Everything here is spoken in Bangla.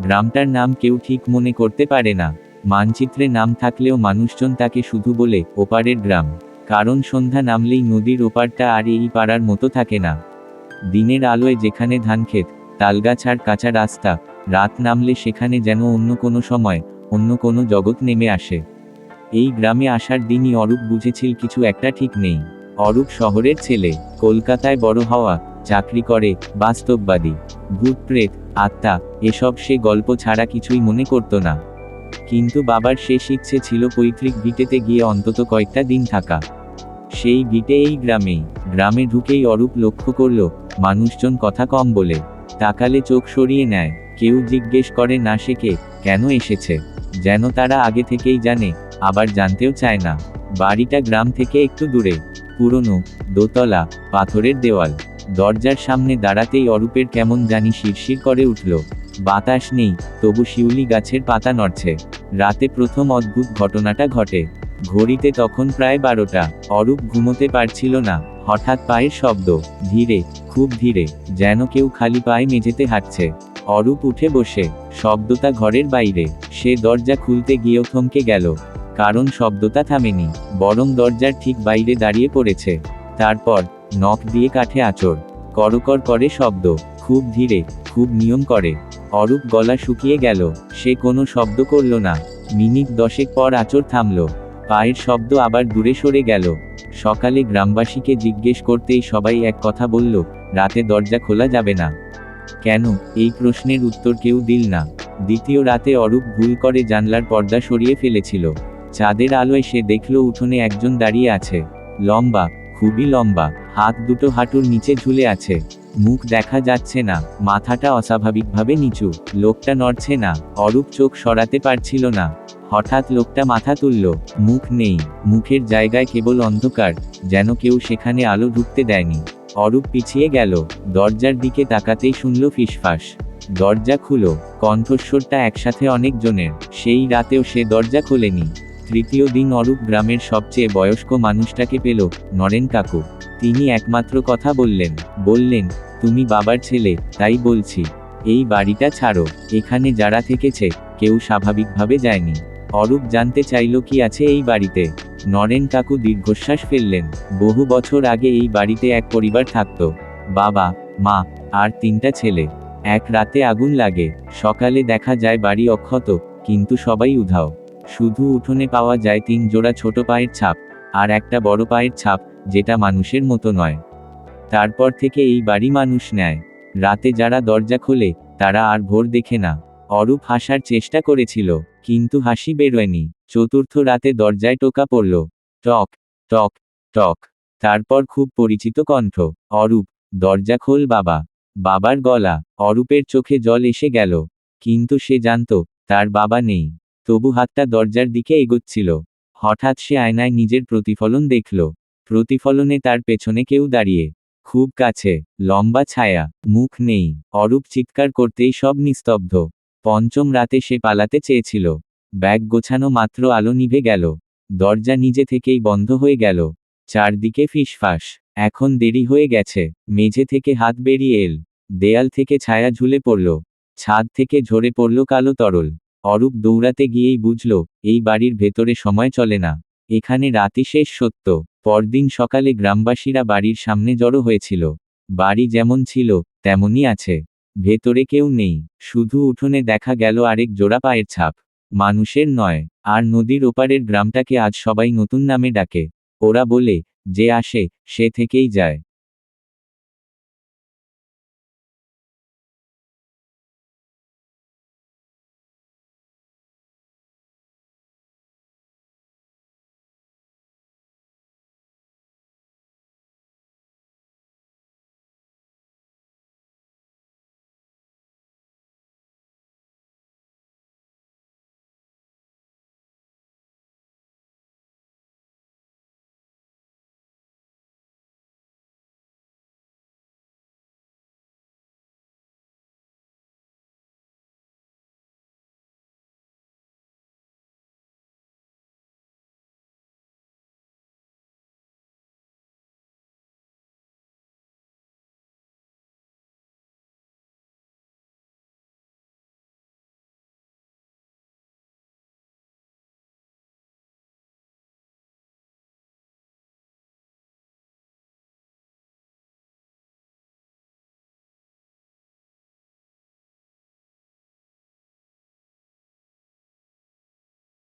গ্রামটার নাম কেউ ঠিক মনে করতে পারে না। মানচিত্রে নাম থাকলেও মানুষজন তাকে শুধু বলে ওপারের গ্রাম। কারণ সন্ধ্যা নামলেই নদীর ওপারটা আর এই পাড়ার মতো থাকে না। দিনের আলোয় যেখানে ধানক্ষেত, তালগাছ আর কাঁচা রাস্তা, রাত নামলে সেখানে যেন অন্য কোনো সময়, অন্য কোনো জগৎ নেমে আসে। এই গ্রামে আসার দিনই অরূপ বুঝেছিল কিছু একটা ঠিক নেই। অরূপ শহরের ছেলে, কলকাতায় বড় হওয়া, চাকরি করে, বাস্তববাদী। ভূত প্রেত, আত্মা, এসব সে গল্প ছাড়া কিছুই মনে করত না। কিন্তু বাবার শেষ ইচ্ছে ছিল পৈতৃক ভিটেতে গিয়ে অন্তত কয়েকটা দিন থাকা। সেই ভিটে এই গ্রামেই। গ্রামে ঢুকেই অরূপ লক্ষ্য করল, মানুষজন কথা কম বলে, তাকালে চোখ সরিয়ে নেয়। কেউ জিজ্ঞেস করে না সে কে, কেন এসেছে। যেন তারা আগে থেকেই জানে, আবার জানতেও চায় না। বাড়িটা গ্রাম থেকে একটু দূরে, পুরনো, দোতলা, পাথরের দেওয়াল। দরজার সামনে দাঁড়াতেই অরূপের কেমন জানি শিরশির করে উঠল। বাতাস নেই, তবু শিউলি গাছের পাতা নড়ছে। রাতে প্রথম অদ্ভুত ঘটনাটা ঘটে। ঘড়িতে তখন প্রায় 12টা। অরূপ ঘুমোতে পারছিল না। হঠাৎ পায়ের শব্দ, ধীরে, খুব ধীরে, যেন কেউ খালি পায়ে মেঝেতে হাঁটছে। অরূপ উঠে বসে। শব্দটা ঘরের বাইরে। সে দরজা খুলতে গিয়েও থমকে গেল। কারণ শব্দটা থামেনি, বরং দরজার ঠিক বাইরে দাঁড়িয়ে পড়েছে। তারপর নখ দিয়ে কাঠে আঁচড়, করকর করে শব্দ, খুব ধীরে, খুব নিয়ম করে। অরূপ গলা শুকিয়ে গেল। সে কোনো শব্দ করল না। মিনিট 10 পর আঁচড় থামল। পায়ের শব্দ আবার দূরে সরে গেল। সকালে গ্রামবাসীকে জিজ্ঞেস করতেই সবাই এক কথা বলল, রাতে দরজা খোলা যাবে না। কেন, এই প্রশ্নের উত্তর কেউ দিল না। দ্বিতীয় রাতে অরূপ ভুল করে জানলার পর্দা সরিয়ে ফেলেছিল। চাঁদের আলোয় সে দেখল উঠোনে একজন দাঁড়িয়ে আছে। লম্বা, খুবই লম্বা, হাত দুটো হাঁটুর নিচে ঝুলে আছে। মুখ দেখা যাচ্ছে না, মাথাটা অস্বাভাবিকভাবে নিচু। লোকটা নড়ছে না। অরূপ চোখ সরাতে পারছিল না। হঠাৎ লোকটা মাথা তুলল। মুখ নেই, মুখের জায়গায় কেবল অন্ধকার, যেন কেউ সেখানে আলো ঢুকতে দেয়নি। অরূপ পিছিয়ে গেল। দরজার দিকে তাকাতেই শুনল ফিসফাস। দরজা খুলো। কণ্ঠস্বরটা একসাথে অনেকজনের। সেই রাতেও সে দরজা খোলেনি। তৃতীয় দিন অরূপ গ্রামের সবচেয়ে বয়স্ক মানুষটাকে পেল, নরেন কাকু। তিনি একমাত্র কথা বললেন, তুমি বাবার ছেলে, তাই বলছি, এই বাড়িটা ছাড়ো। এখানে যারা থেকেছে, কেউ স্বাভাবিকভাবে যায়নি। অরূপ জানতে চাইল কি আছে এই বাড়িতে। নরেন কাকু দীর্ঘশ্বাস ফেললেন। বহু বছর আগে এই বাড়িতে এক পরিবার থাকত, বাবা, মা, আর 3টা ছেলে। এক রাতে আগুন লাগে। সকালে দেখা যায় বাড়ি অক্ষত, কিন্তু সবাই উধাও। শুধু উঠোনে পাওয়া যায় 3 জোড়া ছোট পায়ের ছাপ, আর একটা বড় পায়ের ছাপ, যেটা মানুষের মতো নয়। তারপর থেকে এই বাড়ি মানুষ নেয়। রাতে যারা দরজা খোলে, তারা আর ভোর দেখে না। অরূপ হাসার চেষ্টা করেছিল, কিন্তু হাসি বেরোয়নি। চতুর্থ রাতে দরজায় টোকা পড়ল। টক, টক, টক। তারপর খুব পরিচিত কণ্ঠ, অরূপ, দরজা খোল বাবা। বাবার গলা। অরূপের চোখে জল এসে গেল। কিন্তু সে জানত, তার বাবা নেই। তবু হাতটা দরজার দিকে এগোচ্ছিল। হঠাৎ সে আয়নায় নিজের প্রতিফলন দেখল। প্রতিফলনে তার পেছনে কেউ দাঁড়িয়ে, খুব কাছে, লম্বা ছায়া, মুখ নেই। অরূপ চিৎকার করতেই সব নিস্তব্ধ। পঞ্চম রাতে সে পালাতে চেয়েছিল। ব্যাগ গোছানো মাত্র আলো নিভে গেল। দরজা নিজে থেকেই বন্ধ হয়ে গেল। চারদিকে ফিসফাস। এখন দেরি হয়ে গেছে। মেঝে থেকে হাত বেরিয়ে এল। দেয়াল থেকে ছায়া ঝুলে পড়ল। ছাদ থেকে ঝরে পড়ল কালো তরল। অরূপ দৌড়াতে গিয়েই বুঝল, এই বাড়ির ভেতরে সময় চলে না। এখানে রাতই শেষ সত্য। পরদিন সকালে গ্রামবাসীরা বাড়ির সামনে জড়ো হয়েছিল। বাড়ি যেমন ছিল, তেমনই আছে। ভেতরে কেউ নেই। শুধু উঠোনে দেখা গেল আরেক জোড়া পায়ের ছাপ। মানুষের নয়। আর নদীর ওপারের গ্রামটাকে আজ সবাই নতুন নামে ডাকে। ওরা বলে, যে আসে, সে থেকেই যায়।